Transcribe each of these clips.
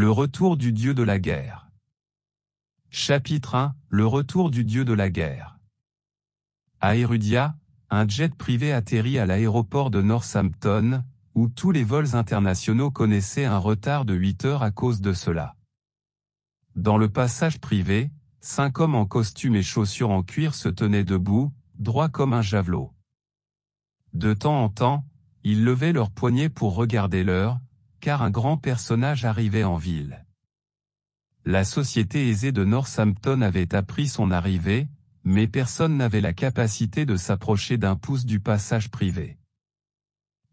Le retour du dieu de la guerre. Chapitre 1. Le retour du dieu de la guerre. À Erudia, un jet privé atterrit à l'aéroport de Northampton, où tous les vols internationaux connaissaient un retard de 8 heures à cause de cela. Dans le passage privé, 5 hommes en costume et chaussures en cuir se tenaient debout, droits comme un javelot. De temps en temps, ils levaient leurs poignets pour regarder l'heure, car un grand personnage arrivait en ville. La société aisée de Northampton avait appris son arrivée, mais personne n'avait la capacité de s'approcher d'un pouce du passage privé.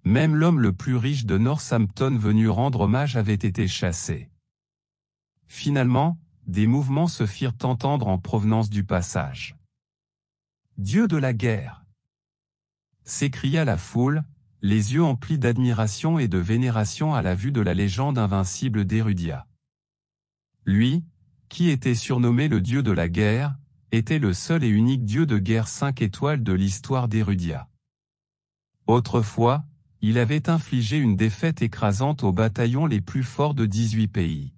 Même l'homme le plus riche de Northampton venu rendre hommage avait été chassé. Finalement, des mouvements se firent entendre en provenance du passage. « Dieu de la guerre !» s'écria la foule, les yeux emplis d'admiration et de vénération à la vue de la légende invincible d'Erudia. Lui, qui était surnommé le dieu de la guerre, était le seul et unique dieu de guerre 5 étoiles de l'histoire d'Erudia. Autrefois, il avait infligé une défaite écrasante aux bataillons les plus forts de 18 pays.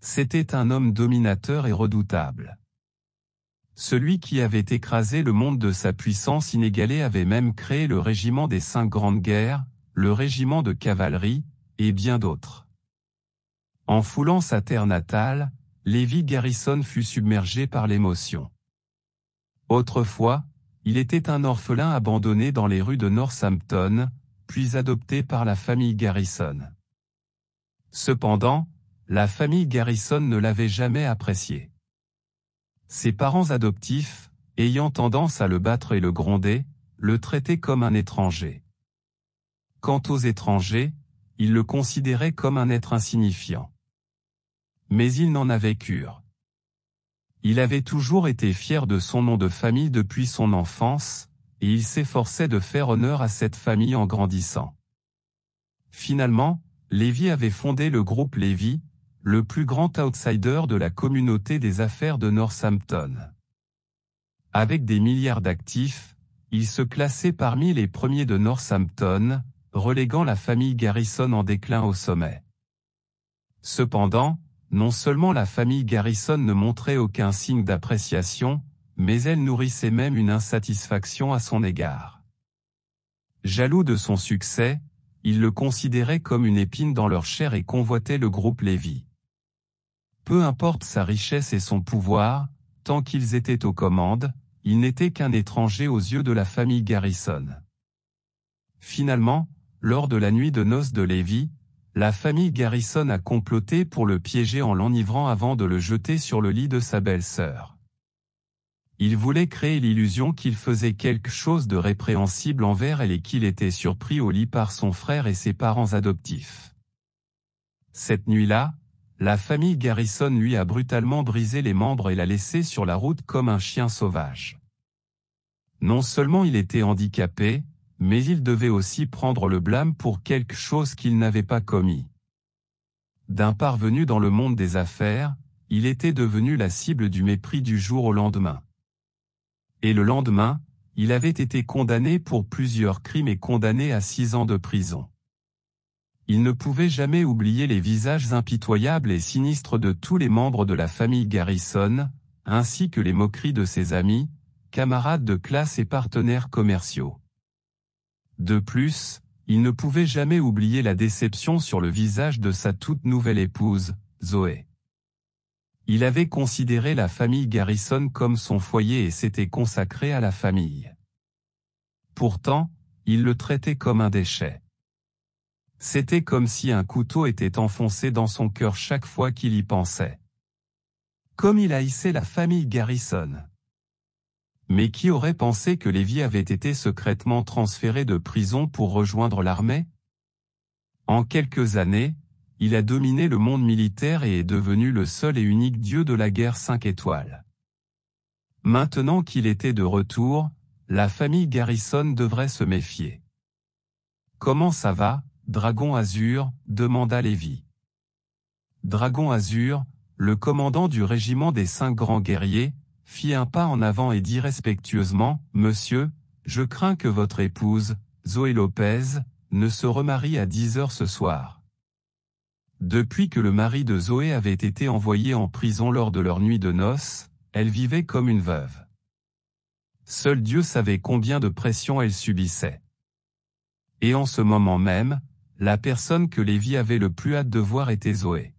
C'était un homme dominateur et redoutable. Celui qui avait écrasé le monde de sa puissance inégalée avait même créé le régiment des 5 grandes guerres, le régiment de cavalerie, et bien d'autres. En foulant sa terre natale, Levi Garrison fut submergé par l'émotion. Autrefois, il était un orphelin abandonné dans les rues de Northampton, puis adopté par la famille Garrison. Cependant, la famille Garrison ne l'avait jamais apprécié. Ses parents adoptifs, ayant tendance à le battre et le gronder, le traitaient comme un étranger. Quant aux étrangers, ils le considéraient comme un être insignifiant. Mais il n'en avait cure. Il avait toujours été fier de son nom de famille depuis son enfance, et il s'efforçait de faire honneur à cette famille en grandissant. Finalement, Levi avait fondé le groupe Levi, le plus grand outsider de la communauté des affaires de Northampton. Avec des milliards d'actifs, il se classait parmi les premiers de Northampton, reléguant la famille Garrison en déclin au sommet. Cependant, non seulement la famille Garrison ne montrait aucun signe d'appréciation, mais elle nourrissait même une insatisfaction à son égard. Jaloux de son succès, ils le considéraient comme une épine dans leur chair et convoitaient le groupe Levi. Peu importe sa richesse et son pouvoir, tant qu'ils étaient aux commandes, il n'était qu'un étranger aux yeux de la famille Garrison. Finalement, lors de la nuit de noces de Levi, la famille Garrison a comploté pour le piéger en l'enivrant avant de le jeter sur le lit de sa belle-sœur. Il voulait créer l'illusion qu'il faisait quelque chose de répréhensible envers elle et qu'il était surpris au lit par son frère et ses parents adoptifs. Cette nuit-là, la famille Garrison lui a brutalement brisé les membres et l'a laissé sur la route comme un chien sauvage. Non seulement il était handicapé, mais il devait aussi prendre le blâme pour quelque chose qu'il n'avait pas commis. D'un parvenu dans le monde des affaires, il était devenu la cible du mépris du jour au lendemain. Et le lendemain, il avait été condamné pour plusieurs crimes et condamné à 6 ans de prison. Il ne pouvait jamais oublier les visages impitoyables et sinistres de tous les membres de la famille Garrison, ainsi que les moqueries de ses amis, camarades de classe et partenaires commerciaux. De plus, il ne pouvait jamais oublier la déception sur le visage de sa toute nouvelle épouse, Zoé. Il avait considéré la famille Garrison comme son foyer et s'était consacré à la famille. Pourtant, il le traitait comme un déchet. C'était comme si un couteau était enfoncé dans son cœur chaque fois qu'il y pensait. Comme il haïssait la famille Garrison. Mais qui aurait pensé que Levi avait été secrètement transféré de prison pour rejoindre l'armée? En quelques années, il a dominé le monde militaire et est devenu le seul et unique dieu de la guerre 5 étoiles. Maintenant qu'il était de retour, la famille Garrison devrait se méfier. « Comment ça va, Dragon Azur ?» demanda Levi. Dragon Azur, le commandant du régiment des 5 grands guerriers, fit un pas en avant et dit respectueusement, « Monsieur, je crains que votre épouse, Zoé Lopez, ne se remarie à 10 heures ce soir. » Depuis que le mari de Zoé avait été envoyé en prison lors de leur nuit de noces, elle vivait comme une veuve. Seul Dieu savait combien de pression elle subissait. Et en ce moment même, la personne que Lévi avait le plus hâte de voir était Zoé.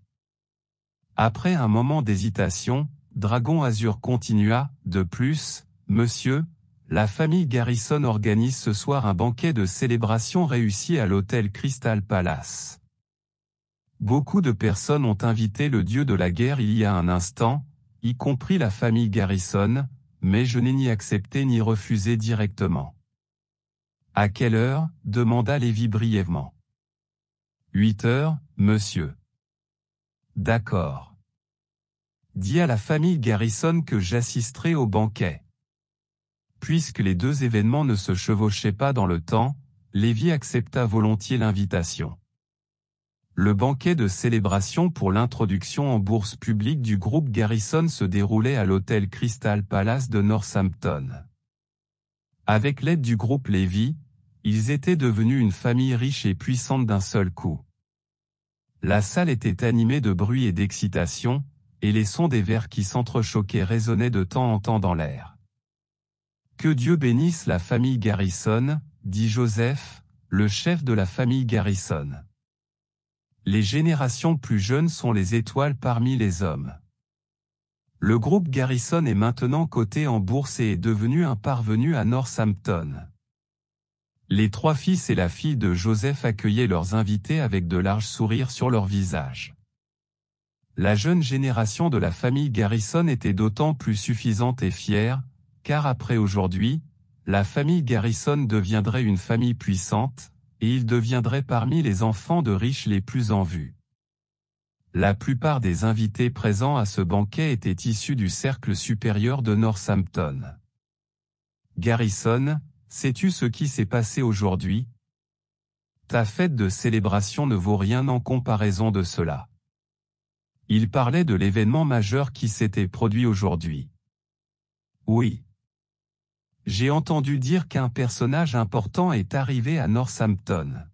Après un moment d'hésitation, Dragon Azur continua, « De plus, monsieur, la famille Garrison organise ce soir un banquet de célébration réussi à l'hôtel Crystal Palace. Beaucoup de personnes ont invité le dieu de la guerre il y a un instant, y compris la famille Garrison, mais je n'ai ni accepté ni refusé directement. » « À quelle heure ?» demanda Lévi brièvement. « 8 heures, monsieur. »« D'accord. Dis à la famille Garrison que j'assisterai au banquet. » Puisque les deux événements ne se chevauchaient pas dans le temps, Lévi accepta volontiers l'invitation. Le banquet de célébration pour l'introduction en bourse publique du groupe Garrison se déroulait à l'hôtel Crystal Palace de Northampton. Avec l'aide du groupe Lévi, ils étaient devenus une famille riche et puissante d'un seul coup. La salle était animée de bruit et d'excitation, et les sons des verres qui s'entrechoquaient résonnaient de temps en temps dans l'air. « Que Dieu bénisse la famille Garrison », dit Joseph, le chef de la famille Garrison. « Les générations plus jeunes sont les étoiles parmi les hommes. » Le groupe Garrison est maintenant coté en bourse et est devenu un parvenu à Northampton. Les trois fils et la fille de Joseph accueillaient leurs invités avec de larges sourires sur leurs visages. La jeune génération de la famille Garrison était d'autant plus suffisante et fière, car après aujourd'hui, la famille Garrison deviendrait une famille puissante, et ils deviendraient parmi les enfants de riches les plus en vue. La plupart des invités présents à ce banquet étaient issus du cercle supérieur de Northampton. « Garrison, sais-tu ce qui s'est passé aujourd'hui? Ta fête de célébration ne vaut rien en comparaison de cela. » Il parlait de l'événement majeur qui s'était produit aujourd'hui. « Oui. J'ai entendu dire qu'un personnage important est arrivé à Northampton.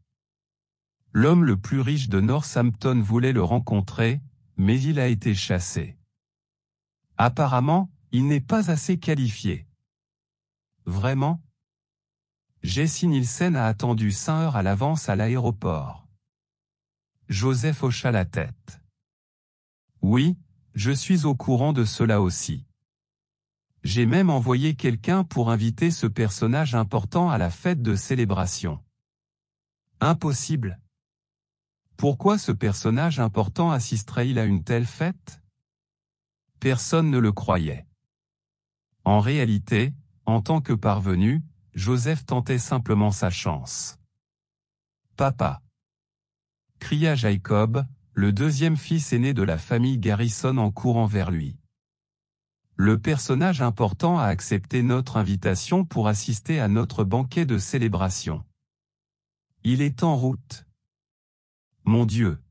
L'homme le plus riche de Northampton voulait le rencontrer, mais il a été chassé. Apparemment, il n'est pas assez qualifié. » Vraiment? Jesse Nielsen a attendu 5 heures à l'avance à l'aéroport. Joseph hocha la tête. Oui, je suis au courant de cela aussi. J'ai même envoyé quelqu'un pour inviter ce personnage important à la fête de célébration. Impossible. Pourquoi ce personnage important assisterait-il à une telle fête? Personne ne le croyait. En réalité, en tant que parvenu, Joseph tentait simplement sa chance. « Papa !» cria Jacob, le deuxième fils aîné de la famille Garrison en courant vers lui. Le personnage important a accepté notre invitation pour assister à notre banquet de célébration. Il est en route. Mon Dieu!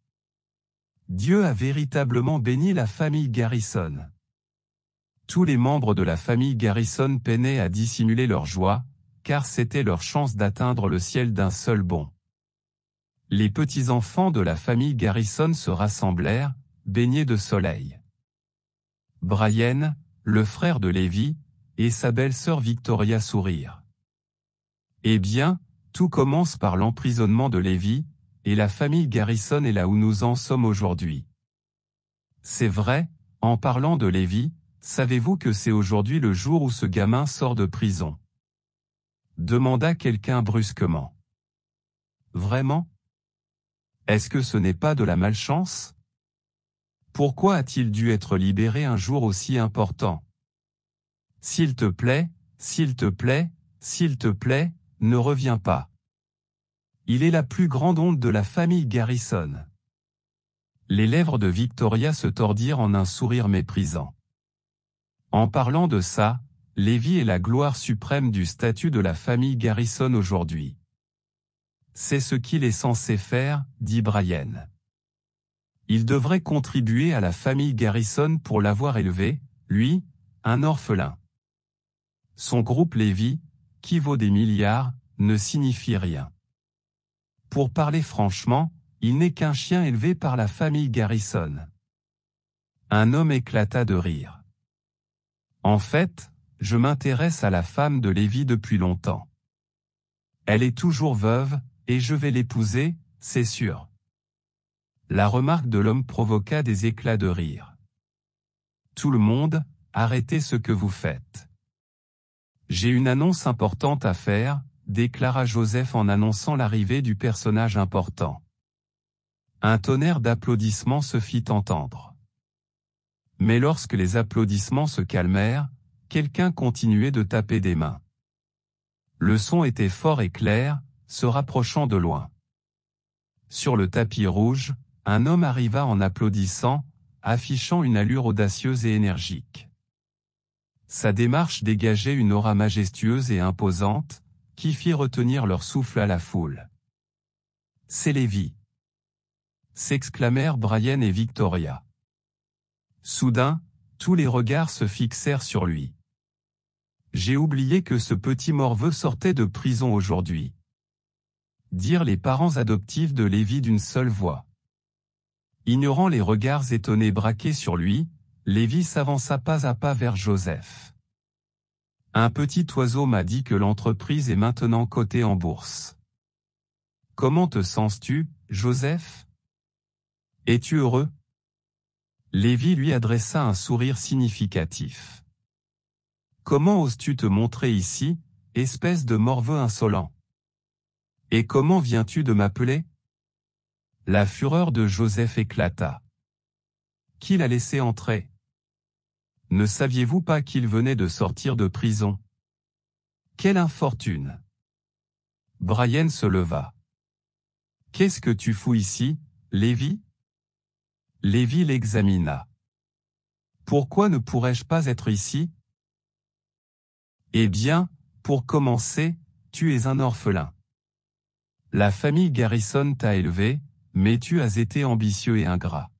Dieu a véritablement béni la famille Garrison. Tous les membres de la famille Garrison peinaient à dissimuler leur joie, car c'était leur chance d'atteindre le ciel d'un seul bond. Les petits-enfants de la famille Garrison se rassemblèrent, baignés de soleil. Brian, le frère de Lévi, et sa belle-sœur Victoria sourirent. Eh bien, tout commence par l'emprisonnement de Lévi, et la famille Garrison est là où nous en sommes aujourd'hui. C'est vrai, en parlant de Lévi, savez-vous que c'est aujourd'hui le jour où ce gamin sort de prison? Demanda quelqu'un brusquement. Vraiment? Est-ce que ce n'est pas de la malchance? Pourquoi a-t-il dû être libéré un jour aussi important? S'il te plaît, s'il te plaît, s'il te plaît, ne reviens pas. Il est la plus grande honte de la famille Garrison. Les lèvres de Victoria se tordirent en un sourire méprisant. En parlant de ça, Lévi est la gloire suprême du statut de la famille Garrison aujourd'hui. C'est ce qu'il est censé faire, dit Brian. Il devrait contribuer à la famille Garrison pour l'avoir élevé, lui, un orphelin. Son groupe Lévi, qui vaut des milliards, ne signifie rien. Pour parler franchement, il n'est qu'un chien élevé par la famille Garrison. Un homme éclata de rire. En fait, je m'intéresse à la femme de Lévi depuis longtemps. Elle est toujours veuve, et je vais l'épouser, c'est sûr. La remarque de l'homme provoqua des éclats de rire. Tout le monde, arrêtez ce que vous faites. J'ai une annonce importante à faire, déclara Joseph en annonçant l'arrivée du personnage important. Un tonnerre d'applaudissements se fit entendre. Mais lorsque les applaudissements se calmèrent, quelqu'un continuait de taper des mains. Le son était fort et clair, se rapprochant de loin. Sur le tapis rouge, un homme arriva en applaudissant, affichant une allure audacieuse et énergique. Sa démarche dégageait une aura majestueuse et imposante, qui fit retenir leur souffle à la foule. « C'est Lévi !» s'exclamèrent Brian et Victoria. Soudain, tous les regards se fixèrent sur lui. « J'ai oublié que ce petit morveux sortait de prison aujourd'hui. » dirent les parents adoptifs de Lévi d'une seule voix. Ignorant les regards étonnés braqués sur lui, Lévi s'avança pas à pas vers Joseph. « Un petit oiseau m'a dit que l'entreprise est maintenant cotée en bourse. Comment te sens-tu, Joseph? Es-tu heureux? » Lévi lui adressa un sourire significatif. « Comment oses-tu te montrer ici, espèce de morveux insolent? Et comment viens-tu de m'appeler? » La fureur de Joseph éclata. Qui l'a laissé entrer? Ne saviez-vous pas qu'il venait de sortir de prison? Quelle infortune! Brian se leva. Qu'est-ce que tu fous ici, Lévi? Lévi l'examina. Pourquoi ne pourrais-je pas être ici? Eh bien, pour commencer, tu es un orphelin. La famille Garrison t'a élevé, mais tu as été ambitieux et ingrat.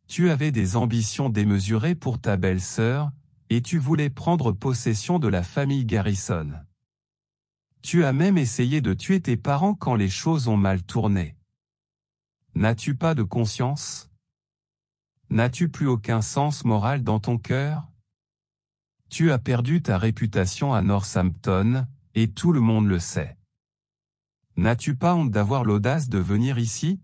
Tu avais des ambitions démesurées pour ta belle-sœur, et tu voulais prendre possession de la famille Garrison. Tu as même essayé de tuer tes parents quand les choses ont mal tourné. N'as-tu pas de conscience? N'as-tu plus aucun sens moral dans ton cœur? Tu as perdu ta réputation à Northampton, et tout le monde le sait. N'as-tu pas honte d'avoir l'audace de venir ici?